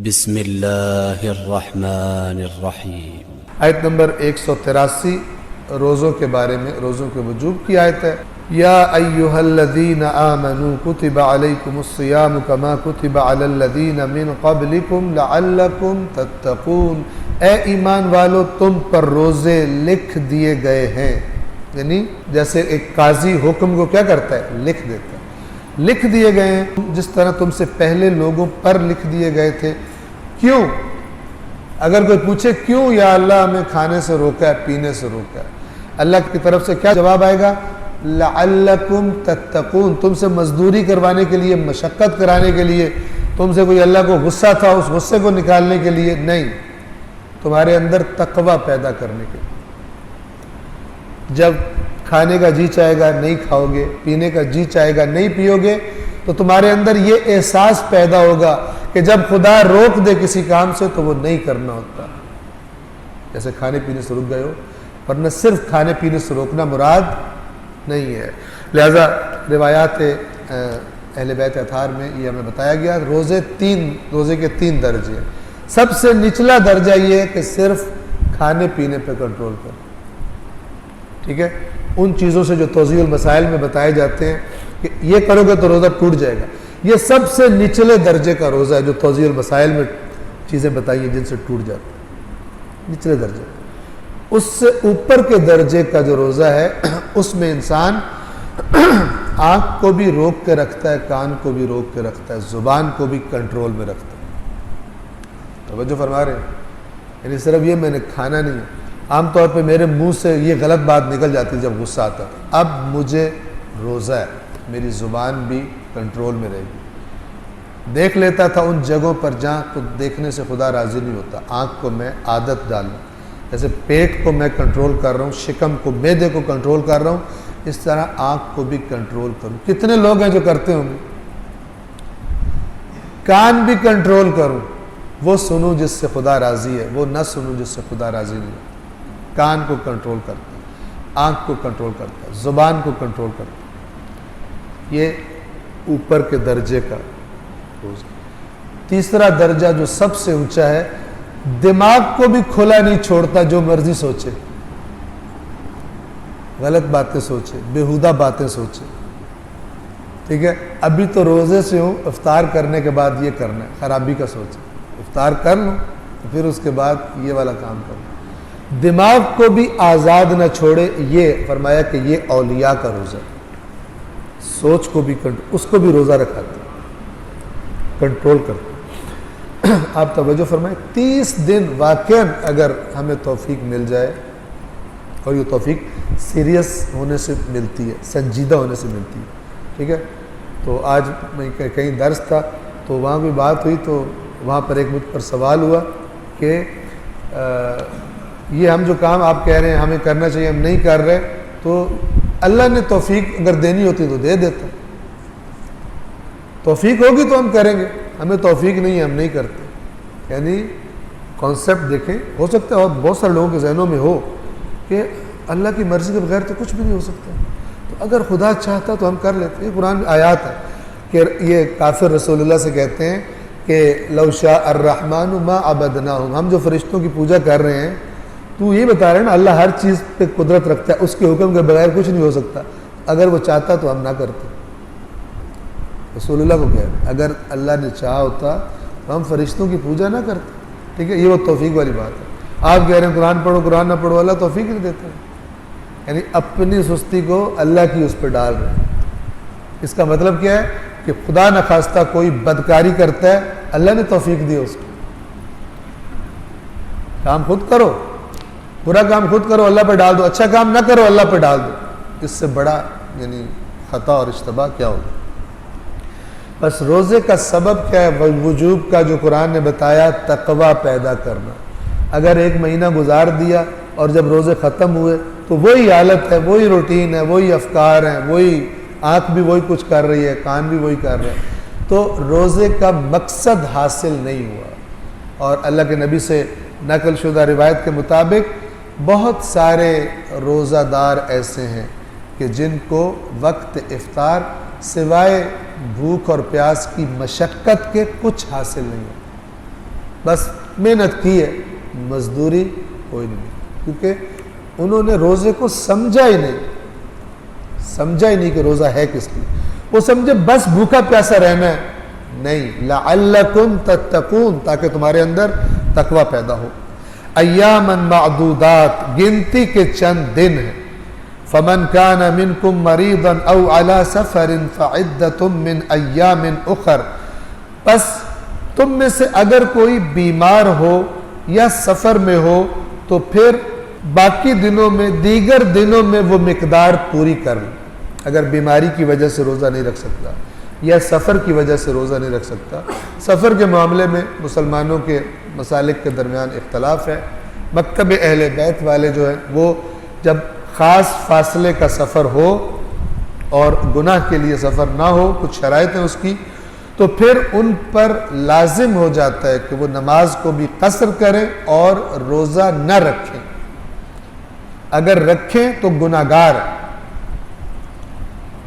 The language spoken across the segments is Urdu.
بسم اللہ الرحمن الرحیم۔ آیت نمبر 183 روزوں کے بارے میں، روزوں کے وجوب کی آیت ہے۔ یا ایہا الذین آمنوا کتب علیکم الصیام کما کتب علی الذین من قبلکم لعلکم تتقون، اے ایمان والو تم پر روزے لکھ دیے گئے ہیں، یعنی جیسے ایک قاضی حکم کو کیا کرتا ہے، لکھ دیتا ہے، لکھ دیے گئے ہیں جس طرح تم سے پہلے لوگوں پر لکھ دیے گئے تھے۔ کیوں؟ اگر کوئی پوچھے کیوں یا اللہ ہمیں کھانے سے روکا ہے، پینے سے روکا ہے، اللہ کی طرف سے کیا جواب آئے گا؟ لعلکم تتقون، تم سے مزدوری کروانے کے لیے، مشقت کرانے کے لیے، تم سے کوئی اللہ کو غصہ تھا اس غصے کو نکالنے کے لیے نہیں، تمہارے اندر تقوی پیدا کرنے کے لیے۔ جب کھانے کا جی چاہے گا نہیں کھاؤ گے، پینے کا جی چاہے گا نہیں پیو گے، تو تمہارے اندر یہ احساس پیدا ہوگا کہ جب خدا روک دے کسی کام سے تو وہ نہیں کرنا ہوتا۔ جیسے کھانے پینے سے رک گئے ہو، ورنہ صرف کھانے پینے سے روکنا مراد نہیں ہے۔ لہذا روایات اہل بیت اطہار میں یہ ہمیں بتایا گیا، روزے کے تین درجے ہیں۔ سب سے نچلا درجہ یہ ہے کہ صرف کھانے پینے پہ کنٹرول کرو، ٹھیک ہے؟ ان چیزوں سے جو توضیح المسائل میں بتائے جاتے ہیں کہ یہ کرو گے تو روزہ ٹوٹ جائے گا، یہ سب سے نچلے درجے کا روزہ ہے جو توضیح المسائل میں چیزیں بتائی ہیں جن سے ٹوٹ جاتا ہے، نچلے درجے۔ اس سے اوپر کے درجے کا جو روزہ ہے اس میں انسان آنکھ کو بھی روک کے رکھتا ہے، کان کو بھی روک کے رکھتا ہے، زبان کو بھی کنٹرول میں رکھتا ہے۔ توجہ فرما رہے ہیں؟ یعنی صرف یہ میں نے کھانا نہیں ہے، عام طور پہ میرے منہ سے یہ غلط بات نکل جاتی ہے جب غصہ آتا ہے، اب مجھے روزہ ہے، میری زبان بھی کنٹرول میں رہے گی۔ دیکھ لیتا تھا ان جگہوں پر جہاں خود دیکھنے سے خدا راضی نہیں ہوتا، آنکھ کو میں عادت ڈال لوں، جیسے پیٹ کو میں کنٹرول کر رہا ہوں، شکم کو، معدے کو کنٹرول کر رہا ہوں، اس طرح آنکھ کو بھی کنٹرول کروں۔ کتنے لوگ ہیں جو کرتے ہوں گے؟ کان بھی کنٹرول کروں، وہ سنوں جس سے خدا راضی ہے، وہ نہ سنوں جس سے خدا راضی نہیں ہے۔ کان کو کنٹرول کرتا ہے، آنکھ کو کنٹرول کرتا ہے، زبان کو کنٹرول کرتا ہے۔ یہ اوپر کے درجے کا روزہ۔ تیسرا درجہ جو سب سے اونچا ہے، دماغ کو بھی کھلا نہیں چھوڑتا، جو مرضی سوچے، غلط باتیں سوچے، بیہودہ باتیں سوچے، ٹھیک ہے؟ ابھی تو روزے سے ہوں، افطار کرنے کے بعد یہ کرنا ہے، خرابی کا سوچے، افطار کر لوں تو پھر اس کے بعد یہ والا کام کروں۔ دماغ کو بھی آزاد نہ چھوڑے، یہ فرمایا کہ یہ اولیاء کا روزہ ہے۔ سوچ کو بھی اس کو بھی روزہ رکھاتے کنٹرول کرتے۔ آپ توجہ فرمائیں، 30 دن واقعاً اگر ہمیں توفیق مل جائے، اور یہ توفیق سیریس ہونے سے ملتی ہے، سنجیدہ ہونے سے ملتی ہے، ٹھیک ہے؟ تو آج میں کہیں درس تھا تو وہاں بھی بات ہوئی، تو وہاں پر ایک مجھ پر سوال ہوا کہ یہ ہم جو کام آپ کہہ رہے ہیں ہمیں کرنا چاہیے، ہم نہیں کر رہے، تو اللہ نے توفیق اگر دینی ہوتی تو دے دیتا، توفیق ہوگی تو ہم کریں گے، ہمیں توفیق نہیں ہے ہم نہیں کرتے۔ یعنی کانسیپٹ دیکھیں، ہو سکتا ہے اور بہت سارے لوگوں کے ذہنوں میں ہو کہ اللہ کی مرضی کے بغیر تو کچھ بھی نہیں ہو سکتا، تو اگر خدا چاہتا تو ہم کر لیتے۔ یہ قرآن میں آیات ہے کہ یہ کافر رسول اللہ سے کہتے ہیں کہ لو شاء الرحمن ما عبدناہم، ہم جو فرشتوں کی پوجا کر رہے ہیں، تو یہ بتا رہے ہیں نا اللہ ہر چیز پہ قدرت رکھتا ہے، اس کے حکم کے بغیر کچھ نہیں ہو سکتا، اگر وہ چاہتا تو ہم نہ کرتے۔ رسول اللہ کو کہہ رہے ہیں اگر اللہ نے چاہا ہوتا تو ہم فرشتوں کی پوجا نہ کرتے، ٹھیک ہے؟ یہ وہ توفیق والی بات ہے۔ آپ کہہ رہے ہیں قرآن پڑھو قرآن نہ پڑھو، اللہ توفیق نہیں دیتا ہے، یعنی اپنی سستی کو اللہ کی اس پہ ڈال رہے ہیں۔ اس کا مطلب کیا ہے کہ خدا نخواستہ کوئی بدکاری کرتا ہے، اللہ نے توفیق دی اس کو، کام خود کرو، برا کام خود کرو اللہ پہ ڈال دو، اچھا کام نہ کرو اللہ پہ ڈال دو، اس سے بڑا یعنی خطا اور اشتباہ کیا ہوگا؟ بس روزے کا سبب کیا ہے؟ وجوب کا جو قرآن نے بتایا، تقوی پیدا کرنا۔ اگر ایک مہینہ گزار دیا اور جب روزے ختم ہوئے تو وہی حالت ہے، وہی روٹین ہے، وہی افکار ہیں، وہی آنکھ بھی وہی کچھ کر رہی ہے، کان بھی وہی کر رہے ہیں، تو روزے کا مقصد حاصل نہیں ہوا۔ اور اللہ کے نبی سے نقل شدہ روایت کے مطابق بہت سارے روزہ دار ایسے ہیں کہ جن کو وقت افطار سوائے بھوک اور پیاس کی مشقت کے کچھ حاصل نہیں ہو، بس محنت کی ہے، مزدوری کوئی نہیں، کیونکہ انہوں نے روزے کو سمجھا ہی نہیں کہ روزہ ہے کس لیے. وہ سمجھے بس بھوکا پیاسا رہنا ہے. نہیں، لعلکم تتقون، تاکہ تمہارے اندر تقوی پیدا ہو. ایاما معدودات، گنتی کے چند دن ہیں. فمن کان منکم مریضا او علی سفر فعدۃ من ایام اخر، پس تم میں سے اگر کوئی بیمار ہو یا سفر میں ہو تو پھر باقی دنوں میں، دیگر دنوں میں وہ مقدار پوری کر لیں. اگر بیماری کی وجہ سے روزہ نہیں رکھ سکتا یا سفر کی وجہ سے روزہ نہیں رکھ سکتا. سفر کے معاملے میں مسلمانوں کے مسالک کے درمیان اختلاف ہے. مکتب اہل بیت والے جو ہیں وہ جب خاص فاصلے کا سفر ہو اور گناہ کے لیے سفر نہ ہو، کچھ شرائط ہیں اس کی، تو پھر ان پر لازم ہو جاتا ہے کہ وہ نماز کو بھی قصر کریں اور روزہ نہ رکھیں. اگر رکھیں تو گناہگار ہے.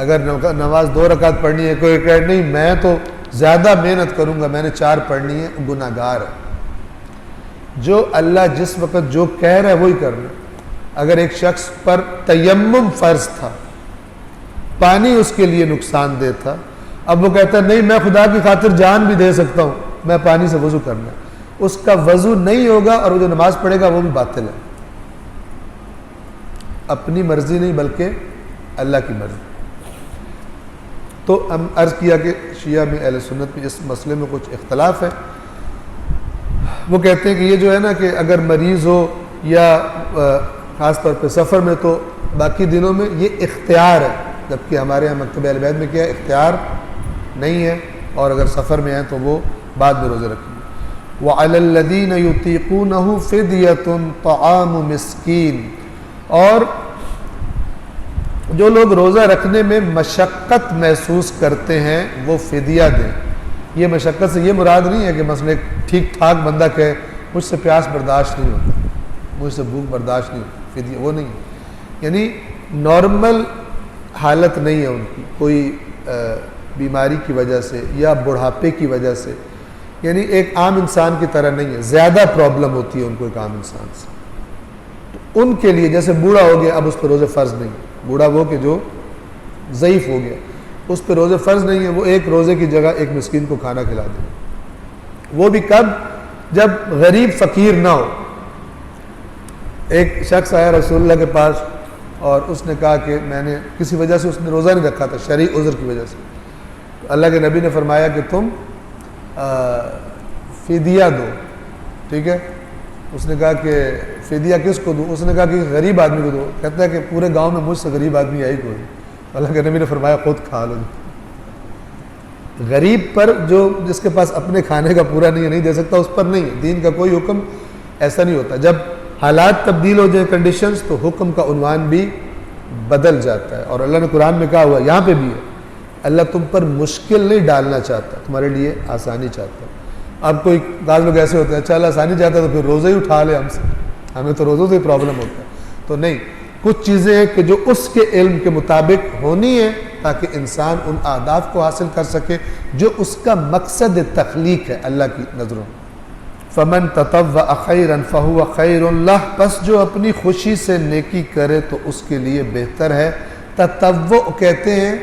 اگر نماز 2 رکعت پڑھنی ہے، کوئی کہے نہیں میں تو زیادہ محنت کروں گا، میں نے 4 پڑھنی ہے، گناہگار ہے. جو اللہ جس وقت جو کہہ رہا ہے وہی کرنا. اگر ایک شخص پر تیمم فرض تھا، پانی اس کے لیے نقصان دہ تھا، اب وہ کہتا ہے نہیں میں خدا کی خاطر جان بھی دے سکتا ہوں، میں پانی سے وضو کرنا ہے، اس کا وضو نہیں ہوگا اور وہ جو نماز پڑھے گا وہ بھی باطل ہے. اپنی مرضی نہیں بلکہ اللہ کی مرضی. تو ہم عرض کیا کہ شیعہ میں اہل سنت میں اس مسئلے میں کچھ اختلاف ہے. وہ کہتے ہیں کہ یہ جو ہے نا کہ اگر مریض ہو یا خاص طور پہ سفر میں تو باقی دنوں میں یہ اختیار ہے، جبکہ ہمارے یہاں مکتب اہل بیت میں کیا ہے، اختیار نہیں ہے، اور اگر سفر میں ہیں تو وہ بعد میں روزے رکھیں گے. وَعَلَى الَّذِينَ يُطِيقُونَهُ فِدْيَةٌ طَعَامُ مِسْكِينٍ، اور جو لوگ روزہ رکھنے میں مشقت محسوس کرتے ہیں وہ فدیہ دیں. یہ مشقت سے یہ مراد نہیں ہے کہ مثلا ایک ٹھیک ٹھاک بندہ کہے مجھ سے پیاس برداشت نہیں ہوتا، مجھ سے بھوک برداشت نہیں ہوتی، فدیہ وہ نہیں ہے. یعنی نارمل حالت نہیں ہے ان کی، کوئی بیماری کی وجہ سے یا بڑھاپے کی وجہ سے، یعنی ایک عام انسان کی طرح نہیں ہے، زیادہ پرابلم ہوتی ہے ان کو ایک عام انسان سے. تو ان کے لیے جیسے بوڑھا ہو گیا اب اس پہ روزے فرض نہیں. بوڑھا وہ کہ جو ضعیف ہو گیا اس پہ روزے فرض نہیں ہے، وہ ایک روزے کی جگہ ایک مسکین کو کھانا کھلا دے. وہ بھی کب؟ جب غریب فقیر نہ ہو. ایک شخص آیا رسول اللہ کے پاس اور اس نے کہا کہ میں نے کسی وجہ سے اس نے روزہ نہیں رکھا تھا، شرعی عذر کی وجہ سے. اللہ کے نبی نے فرمایا کہ تم فدیہ دو. ٹھیک ہے، اس نے کہا کہ فدیہ کس کو دوں؟ اس نے کہا کہ غریب آدمی کو دو. کہتا ہے کہ پورے گاؤں میں مجھ سے غریب آدمی آئی کوئی. اللہ کے نبی نے فرمایا خود کھا لو. غریب پر جو جس کے پاس اپنے کھانے کا پورا نہیں دے سکتا اس پر نہیں. دین کا کوئی حکم ایسا نہیں ہوتا. جب حالات تبدیل ہو جائیں کنڈیشنز تو حکم کا عنوان بھی بدل جاتا ہے. اور اللہ نے قرآن میں کہا ہوا یہاں پہ بھی ہے، اللہ تم پر مشکل نہیں ڈالنا چاہتا، تمہارے لیے آسانی چاہتا ہے. اب کوئی بعض لوگ ایسے ہوتے ہیں اچھا اللہ آسانی چاہتا ہے تو پھر روزے ہی اٹھا لے ہم سے، ہمیں تو روزوں سے پرابلم ہوتا ہے. تو نہیں، کچھ چیزیں ہیں کہ جو اس کے علم کے مطابق ہونی ہے تاکہ انسان ان اہداف کو حاصل کر سکے جو اس کا مقصد تخلیق ہے اللہ کی نظروں. فمن تطوع خیرا فہو خیر لہ، پس جو اپنی خوشی سے نیکی کرے تو اس کے لیے بہتر ہے. تطوع کہتے ہیں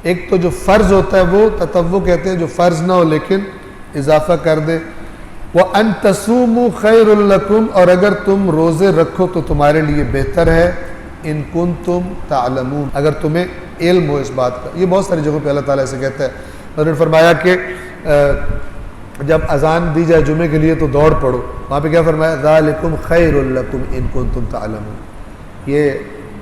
ایک تو جو فرض ہوتا ہے وہ تطوع کہتے ہیں جو فرض نہ ہو لیکن اضافہ کر دے. وَأَن تَصُومُوا خَيْرٌ لَكُمْ، اور اگر تم روزے رکھو تو تمہارے لیے بہتر ہے. ان کنتم تعلمون، اگر تمہیں علم ہو اس بات کا. یہ بہت ساری جگہوں پہ اللہ تعالیٰ سے کہتا ہے. حضرت نے فرمایا کہ جب اذان دی جائے جمعے کے لیے تو دوڑ پڑو. وہاں پہ کیا فرمایا؟ ذَلِكُمْ خَيْرٌ لَكُمْ إِن كُنتُمْ تَعْلَمُونَ. یہ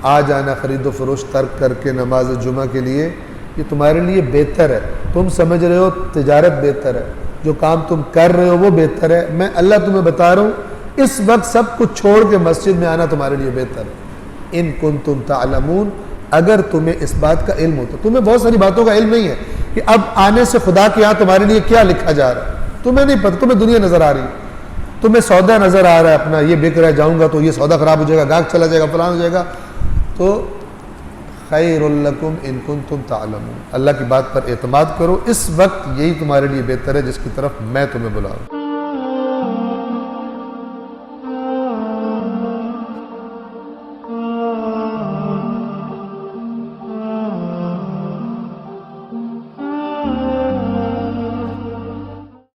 آ جانا خرید و فروش ترک کر کے نماز جمعہ کے لیے یہ تمہارے لیے بہتر ہے. تم سمجھ رہے ہو تجارت بہتر ہے، جو کام تم کر رہے ہو وہ بہتر ہے. میں اللہ تمہیں بتا رہا ہوں اس وقت سب کچھ چھوڑ کے مسجد میں آنا تمہارے لیے بہتر ہے. ان کنتم تعلمون، اگر تمہیں اس بات کا علم ہوتا. تمہیں بہت ساری باتوں کا علم نہیں ہے کہ اب آنے سے خدا کے یہاں تمہارے لیے کیا لکھا جا رہا ہے. تمہیں نہیں پتہ، تمہیں دنیا نظر آ رہی ہے، تمہیں سودا نظر آ رہا ہے اپنا، یہ بک رہا ہے جاؤں گا تو یہ سودا خراب ہو جائے گا، گاہک چلا جائے گا، فلان ہو جائے گا. تو خیر لکم ان کنتم تعلمون، اللہ کی بات پر اعتماد کرو، اس وقت یہی تمہارے لیے بہتر ہے جس کی طرف میں تمہیں بلا رہا ہوں.